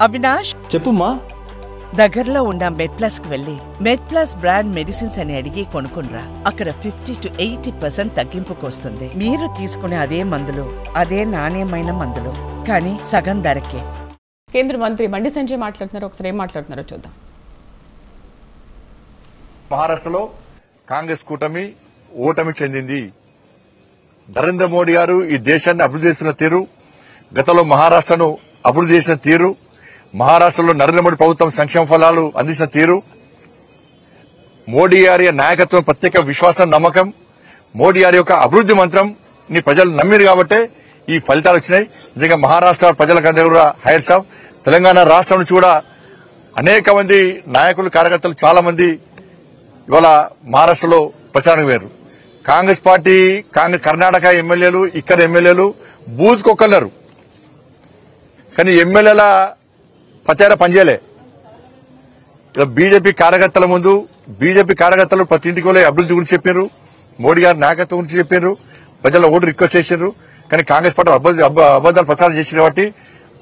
అవినాష్ చెప్పుమ్మా. దగ్గరలో ఉన్న మెడ్ప్లస్ కు వెళ్లి మెడ్ప్లస్ బ్రాండ్ మెడిసిన్స్ అని అడిగి కొనుక్కునరా. అక్కడ 50 to 80% తగ్గింపుకు వస్తుంది. మీరు తీసుకునే అదే మందులు, అదే నాణ్యమైన మందులు, కానీ సగం ధరకే. కేంద్ర మంత్రి బండి సంజయ్ మాట్లాడుతున్నారు. ఒకసారి ఏం మాట్లాడుతున్నారో చూద్దాం. మహారాష్ట్రలో కాంగ్రెస్ కూటమి ఓటమి చెందింది. నరేంద్ర మోడీ గారు ఈ దేశాన్ని అభివృద్ధి చేస్తున్న తీరు, గతంలో మహారాష్ట్రను అభివృద్ధి చేసిన తీరు, మహారాష్ట్రలో నరేంద్ర మోడీ ప్రభుత్వం సంక్షేమ ఫలాలు అందించిన తీరు, మోడీ గారి నాయకత్వం ప్రత్యేక విశ్వాసం, నమ్మకం, మోడీ గారి యొక్క అభివృద్ధి మంత్రం ని ప్రజలు నమ్మిరు కాబట్టే ఈ ఫలితాలు వచ్చినాయి. నిజంగా మహారాష్ట్ర ప్రజలకందరూ కూడా హైర్స్ ఆఫ్. తెలంగాణ రాష్ట్రం నుంచి కూడా అనేక మంది నాయకులు, కార్యకర్తలు చాలా మంది ఇవాళ మహారాష్ట్రలో ప్రచారం వేరు. కాంగ్రెస్ పార్టీ కర్ణాటక ఎమ్మెల్యేలు, ఇక్కడ ఎమ్మెల్యేలు బూత్కు ఒక్కన్నారు, కానీ ఎమ్మెల్యేల ప్రచార పనిచేయలే. బీజేపీ కార్యకర్తల ముందు బీజేపీ కార్యకర్తలు ప్రతి ఇంటికి వెళ్ళి అభివృద్ధి గురించి చెప్పారు, మోడీ గారి నాయకత్వం గురించి చెప్పారు, ప్రజల ఓటు రిక్వెస్ట్ చేశారు. కానీ కాంగ్రెస్ పార్టీ అబద్దాలు ప్రచారం చేసింది కాబట్టి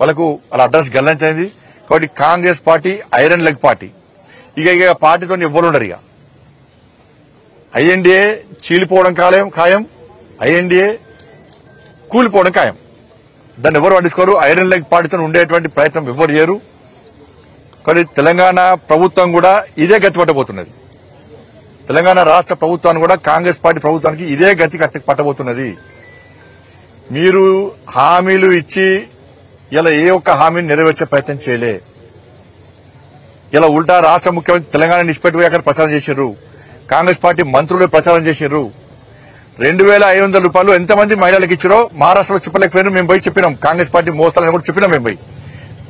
వాళ్ళకు వాళ్ళ అడ్రస్ గల్లంతైంది. కాబట్టి Congress party iron leg party. ఇక పార్టీతో ఎవ్వరు ఉండరు. ఇక ఐఎన్డీఏ చీలిపోవడం ఖాయం, ఐఎన్డీఏ కూలిపోవడం ఖాయం. దాన్ని ఎవరు పట్టించుకోరు. ఐరన్ లెగ్ పార్టీతో ఉండేటువంటి ప్రయత్నం ఎవరు చేయరు. కానీ తెలంగాణ ప్రభుత్వం కూడా ఇదే గతి పట్టబోతున్నది. తెలంగాణ రాష్ట్ర ప్రభుత్వాన్ని కూడా కాంగ్రెస్ పార్టీ ప్రభుత్వానికి ఇదే గతి పట్టబోతున్నది. మీరు హామీలు ఇచ్చి ఇలా ఏ ఒక్క హామీని నెరవేర్చే ప్రయత్నం చేయలే. ఇలా ఉల్టా రాష్ట్ర ముఖ్యమంత్రి తెలంగాణ నిష్పెట్టుకుని అక్కడ ప్రచారం చేశారు. కాంగ్రెస్ పార్టీ మంత్రులు ప్రచారం చేశారు. 2,500 రూపాయలు ఎంతమంది మహిళలకు ఇచ్చారో మహారాష్ట్రలో చెప్పలేకపోయారు. మేము పోయి చెప్పినాం. కాంగ్రెస్ పార్టీ మోస్తాలని కూడా చెప్పినాం. మేము పోయి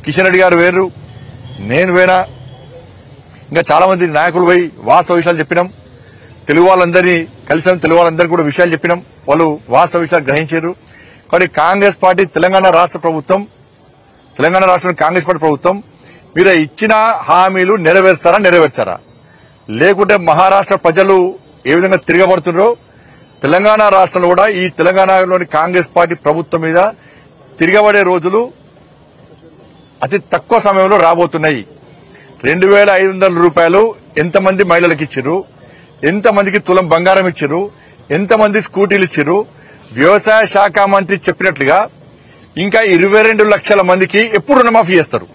కిషన్ రెడ్డి గారు వేరు, నేను వేరా, ఇంకా చాలా మంది నాయకులు పోయి వాస్తవ విషయాలు చెప్పినాం. తెలుగు వాళ్ళందరినీ కలిసాం, తెలుగు వాళ్ళందరికీ కూడా విషయాలు చెప్పినాం. వాళ్ళు వాస్తవ విషయాలు గ్రహించారు. కాబట్టి కాంగ్రెస్ పార్టీ తెలంగాణ రాష్ట్ర ప్రభుత్వం, తెలంగాణ రాష్ట్రంలో కాంగ్రెస్ పార్టీ ప్రభుత్వం మీరు ఇచ్చిన హామీలు నెరవేర్చారా? లేకుంటే మహారాష్ట్ర ప్రజలు ఏ విధంగా తిరగబడుతున్నారో తెలంగాణ రాష్ట్రంలో కూడా ఈ తెలంగాణలోని కాంగ్రెస్ పార్టీ ప్రభుత్వం మీద తిరగబడే రోజులు అతి తక్కువ సమయంలో రాబోతున్నాయి. 2,500 రూపాయలు ఎంతమంది మహిళలకు ఇచ్చారు, ఎంతమందికి తులం బంగారం ఇచ్చారు, ఎంతమంది స్కూటీలు ఇచ్చారు? వ్యవసాయ శాఖ మంత్రి చెప్పినట్లుగా ఇంకా 22 లక్షల మందికి ఎప్పుడు రుణమాఫీ చేస్తారు?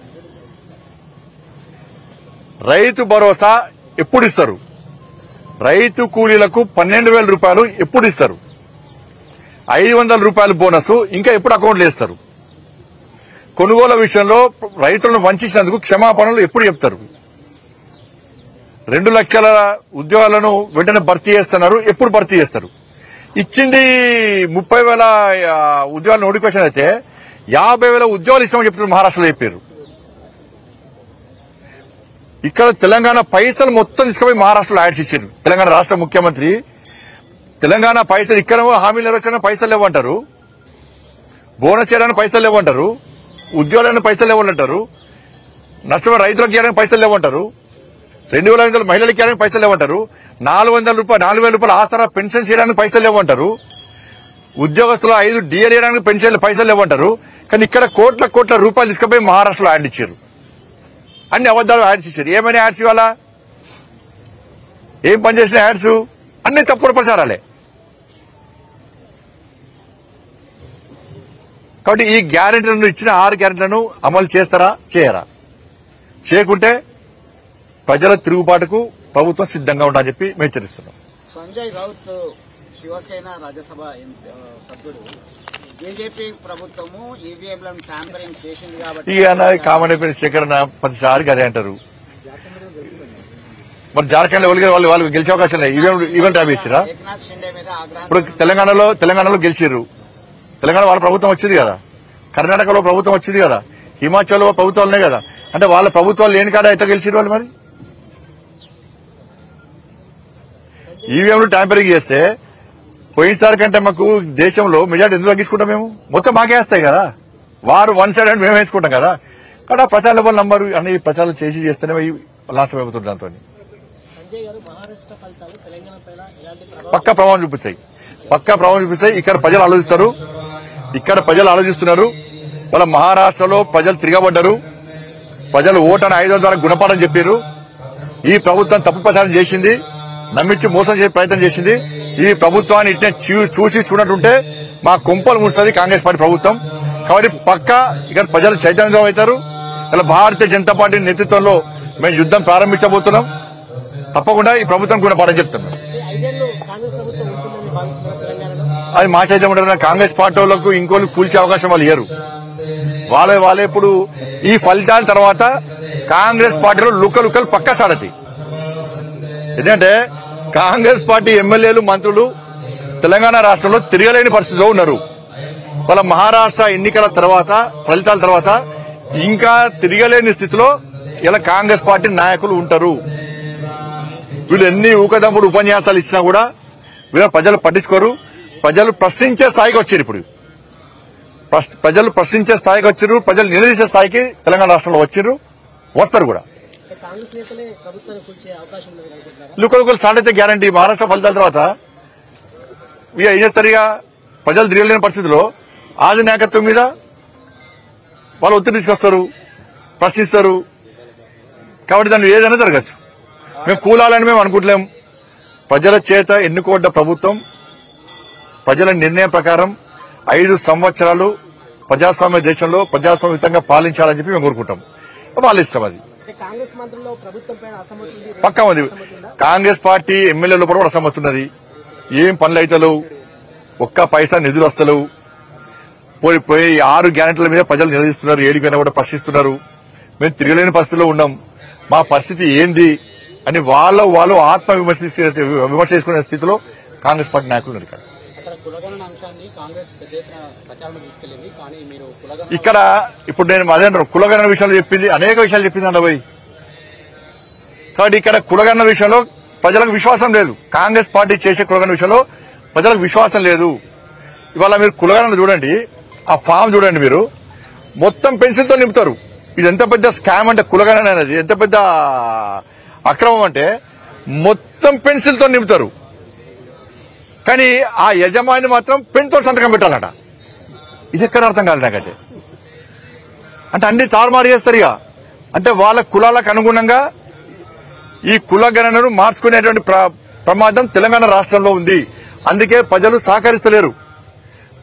రైతు భరోసా ఎప్పుడు ఇస్తారు? రైతు కూలీలకు 12,000 రూపాయలు ఎప్పుడు ఇస్తారు? 500 రూపాయల బోనస్ ఇంకా ఎప్పుడు అకౌంట్లు వేస్తారు? కొనుగోలు విషయంలో రైతులను వంచినందుకు క్షమాపణలు ఎప్పుడు చెప్తారు? 2 లక్షల ఉద్యోగాలను వెంటనే భర్తీ చేస్తున్నారు, ఎప్పుడు భర్తీ చేస్తారు? ఇచ్చింది 30,000 ఉద్యోగాల నోటిఫికేషన్ అయితే 50,000 ఉద్యోగాలు ఇస్తామని చెప్తున్నారు. మహారాష్ట్రలో చెప్పారు. ఇక్కడ తెలంగాణ పైసలు మొత్తం తీసుకుపోయి మహారాష్ట్రలో యాడ్స్ ఇచ్చారు. తెలంగాణ రాష్ట్ర ముఖ్యమంత్రి తెలంగాణ పైసలు ఇక్కడ హామీలు నెరవేర్చడానికి పైసలు లేవంటారు, బోనస్ చేయడానికి పైసలు లేవంటారు, ఉద్యోగాలకు పైసలు లేవంటారు, నష్టమైన రైతులకు చేయడానికి పైసలు లేవంటారు, 2,500 మహిళలకు చేయడానికి పైసలు లేవంటారు, 4,000 రూపాయలు ఆసరా పెన్షన్ చేయడానికి పైసలు లేవంటారు, ఉద్యోగస్తులు 5 డిఏ చేయడానికి పెన్షన్ పైసలు లేవంటారు. కానీ ఇక్కడ కోట్ల రూపాయలు తీసుకుపోయి మహారాష్ట్రలో యాడ్ ఇచ్చారు. అన్ని అబద్దాలు యాడ్స్ ఇచ్చారు. ఏమైనా యాడ్స్ ఇవ్వాలా? ఏం పనిచేసిన యాడ్స్ అన్ని తప్పుడు ప్రచారాలే. కాబట్టి ఈ గ్యారెంటీలను ఇచ్చిన 6 గ్యారెంటీలను అమలు చేస్తారా, చేయరా? చేయకుంటే ప్రజల తిరుగుబాటుకు ప్రభుత్వం సిద్ధంగా ఉండాలని చెప్పి మేము హెచ్చరిస్తున్నాం. సంజయ్ రౌత్ శివసేన రాజ్యసభ సభ్యుడు బీజేపీ ప్రభుత్వము ఈవీఎంలను ట్యాంపరింగ్ చేసింది కాబట్టి ఇక కామన్ అయిపోయిన సేకరణ 10 అదే అంటారు. మరి జార్ఖండ్ వాళ్ళు గెలిచే అవకాశం లేదు. ఈవెంట్ ట్యాబ్ ఇచ్చిరా? ఏకనాథ్ షిండే మీద ఇప్పుడు తెలంగాణలో గెలిచిర్రు. తెలంగాణ వాళ్ళ ప్రభుత్వం వచ్చింది కదా, కర్ణాటకలో ప్రభుత్వం వచ్చింది కదా, హిమాచల్లో ప్రభుత్వాలు ఉన్నాయి కదా. అంటే వాళ్ళ ప్రభుత్వాలు లేని కాడ ఎట్లా గెలిచిరు వాళ్ళు? మరి ఈవీఎంలు ట్యాంపరింగ్ చేస్తే పోయినసారి కంటే మాకు దేశంలో మెజార్టీ ఎందుకు తగ్గించుకుంటాం? మేము మొత్తం మాకే వేస్తాయి కదా. వారు 1 సైడ్ అని మేము వేసుకుంటాం కదా. కాబట్టి ఆ ప్రచార లెవెల్ నంబర్ అన్ని ప్రచారాలు చేస్తేనే లాస్ట్ అయిపోతుంది. దాంతో పక్కా ప్రభావం చూపిస్తాయి. ఇక్కడ ప్రజలు ఆలోచిస్తున్నారు. వాళ్ళ మహారాష్ట్రలో ప్రజలు తిరగబడ్డారు. ప్రజలు ఓటని 500 ద్వారా గుణపాఠం చెప్పారు. ఈ ప్రభుత్వం తప్పు ప్రచారం చేసింది, నమ్మించి మోసం చేసే ప్రయత్నం చేసింది. ఈ ప్రభుత్వాన్ని ఇట్నే చూసి చూడటుంటే మా కొంపలు ముంచుతుంది కాంగ్రెస్ పార్టీ ప్రభుత్వం. కాబట్టి పక్కా ఇక్కడ ప్రజలు చైతన్యం అవుతారు. ఇలా భారతీయ జనతా పార్టీ నేతృత్వంలో మేము యుద్దం ప్రారంభించబోతున్నాం. తప్పకుండా ఈ ప్రభుత్వం గుణపాఠం చెప్తున్నాం. అది మా చైతన్యం ఉంటారు. కాంగ్రెస్ పార్టీ వాళ్ళకు ఇంకోళ్ళు కూల్చే అవకాశం వాళ్ళు ఇయ్యరు. వాళ్ళే ఇప్పుడు ఈ ఫలితాల తర్వాత కాంగ్రెస్ పార్టీలో లుక్కలు పక్కా సాడతాయి. ఎందుకంటే కాంగ్రెస్ పార్టీ ఎమ్మెల్యేలు మంత్రులు తెలంగాణ రాష్ట్రంలో తిరగలేని పరిస్థితిలో ఉన్నారు. వాళ్ళ మహారాష్ట్ర ఎన్నికల తర్వాత ఫలితాల తర్వాత ఇంకా తిరగలేని స్థితిలో ఇలా కాంగ్రెస్ పార్టీ నాయకులు ఉంటారు. వీళ్ళు ఎన్ని ఊకదమ్ముడు ఉపన్యాసాలు ఇచ్చినా కూడా వీళ్ళ ప్రజలు పట్టించుకోరు. ప్రజలు ప్రశ్నించే స్థాయికి వచ్చారు. ఇప్పుడు ప్రజలు ప్రశ్నించే స్థాయికి వచ్చారు. ప్రజలు నిలదీసే స్థాయికి తెలంగాణ రాష్ట్రంలో వచ్చారు, వస్తారు కూడా. లుకలు స్టార్ట్ అయితే గ్యారంటీ. మహారాష్ట్ర ఫలితాల తర్వాత ఇక ఏం చేస్తారు? ఇక ప్రజలు తిరగలేని పరిస్థితిలో ఆది నాయకత్వం మీద వాళ్ళు ఒత్తిడి తీసుకొస్తారు, ప్రశ్నిస్తారు. కాబట్టి దాన్ని ఏదైనా జరగచ్చు. మేము కూలాలని మేము అనుకుంటలేం. ప్రజల చేత ఎన్నుకోడ్డ ప్రభుత్వం ప్రజల నిర్ణయం ప్రకారం 5 సంవత్సరాలు ప్రజాస్వామ్య దేశంలో ప్రజాస్వామ్యయుతంగా పాలించాలని చెప్పి మేము కోరుకుంటాం. వాళ్ళు ఇష్టం. అది పక్కా ఉంది. కాంగ్రెస్ పార్టీ ఎమ్మెల్యేల లోపల కూడా అసమ్మతి ఉన్నది. ఏం పనులు అయితలేవు, ఒక్క పైసా నిధులు వస్తలేవు. పోయి 6 గ్యారెంటీల మీద ప్రజలు నిలదీస్తున్నారు, 7 పైన కూడా ప్రశ్నిస్తున్నారు. మేము తిరగలేని పరిస్థితిలో ఉన్నాం, మా పరిస్థితి ఏంది అని వాళ్ళు ఆత్మ విమర్శ చేసుకునే స్థితిలో కాంగ్రెస్ పార్టీ నాయకులు నడికారు. ఇక్కడ ఇప్పుడు నేను అదే కులగణన విషయాలు చెప్పింది, అనేక విషయాలు చెప్పింది అండి. కాబట్టి ఇక్కడ కులగణన విషయంలో ప్రజలకు విశ్వాసం లేదు. కాంగ్రెస్ పార్టీ చేసే కులగణన విషయంలో ప్రజలకు విశ్వాసం లేదు. ఇవాళ మీరు కులగణన చూడండి, ఆ ఫామ్ చూడండి, మీరు మొత్తం పెన్సిల్తో నింపుతారు. ఇది ఎంత పెద్ద స్కామ్ అంటే కులగణన అనేది ఎంత పెద్ద అక్రమం అంటే మొత్తం పెన్సిల్తో నింపుతారు. కానీ ఆ యజమాని మాత్రం పెన్తో సంతకం పెట్టాలట. ఇది ఎక్కడ అర్థం కాదు నాకైతే. అంటే అన్ని తారుమారు చేస్తారు. ఇక అంటే వాళ్ళ కులాలకు అనుగుణంగా ఈ కులగణనను మార్చుకునేటువంటి ప్రమాదం తెలంగాణ రాష్ట్రంలో ఉంది. అందుకే ప్రజలు సహకరిస్తలేరు.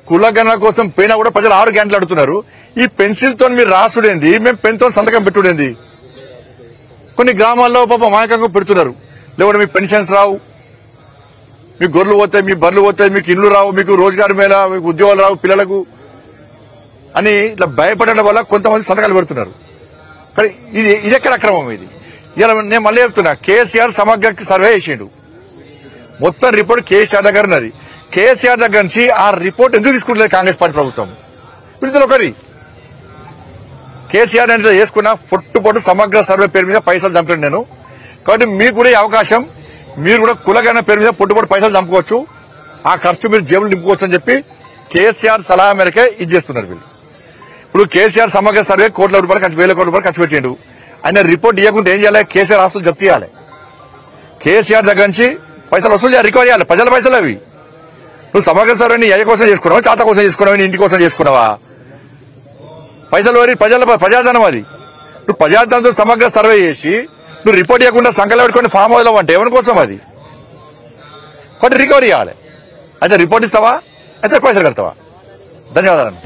కులగణన కోసం పోయినా కూడా ప్రజలు 6 గంటలు అడుగుతున్నారు. ఈ పెన్సిల్తో మీరు రాసుడేంది, మేము పెన్తో సంతకం పెట్టుడేంది. కొన్ని గ్రామాల్లో పాప మాయకంగా పెడుతున్నారు. లేకపోతే మీకు పెన్షన్స్ రావు, మీకు గొర్రెలు పోతాయి, మీ బర్రెలు పోతాయి, మీకు ఇళ్లు రావు, మీకు రోజుగారి మేళ, మీకు ఉద్యోగాలు రావు పిల్లలకు అని ఇట్లా భయపడడం వల్ల కొంతమంది సంతకాలు పెడుతున్నారు. కానీ ఇది ఎక్కడ అక్రమం? ఇది ఇలా నేను మళ్ళీ చెప్తున్నా, కేసీఆర్ సమగ్ర సర్వే చేసిండు. మొత్తం రిపోర్ట్ కేసీఆర్ దగ్గర ఉన్నది. కేసీఆర్ దగ్గర నుంచి ఆ రిపోర్ట్ ఎందుకు తీసుకుంటలేదు కాంగ్రెస్ పార్టీ ప్రభుత్వం? వీళ్ళలో ఒకరి కేసీఆర్ అంటే చేసుకున్న పొట్టు సమగ్ర సర్వే పేరు మీద పైసలు చంపాను నేను. కాబట్టి మీకు కూడా ఈ అవకాశం, మీరు కూడా కులగణన పేరు మీద పొట్టు పైసలు చంపుకోవచ్చు, ఆ ఖర్చు మీరు జేబులు నింపుకోవచ్చు అని చెప్పి కేసీఆర్ సలహా మేరకే ఇది చేస్తున్నారు వీళ్ళు. ఇప్పుడు కేసీఆర్ సమగ్ర సర్వే కోట్ల రూపాయలు ఖర్చు, 1000 కోట్ల రూపాయలు ఖర్చు పెట్టిండు. ఆయన రిపోర్ట్ ఇవ్వకుంటే ఏం చేయాలి? కేసీఆర్ ఆస్తులు జప్తు చేయాలి. కేసీఆర్ దగ్గర నుంచి పైసలు వసూలు చేయాలి, రికవర్ చేయాలి. ప్రజల పైసలు అవి. నువ్వు సమగ్ర సర్వేని అయ్య కోసం చేసుకున్నావా, తాత కోసం చేసుకున్నావా, ఇంటి కోసం చేసుకున్నావా? పైసలు వరి ప్రజాధనం అది. నువ్వు ప్రజాధనంతో సమగ్ర సర్వే చేసి నువ్వు రిపోర్ట్ ఇవ్వకుండా సంకలం పెట్టుకుని ఫామ్ హౌస్ అంటే ఎవరి కోసం అది? కాబట్టి రికవరీ చేయాలి. అయితే రిపోర్ట్ ఇస్తావా, అయితే పైసలు కడతావా? ధన్యవాదాలు.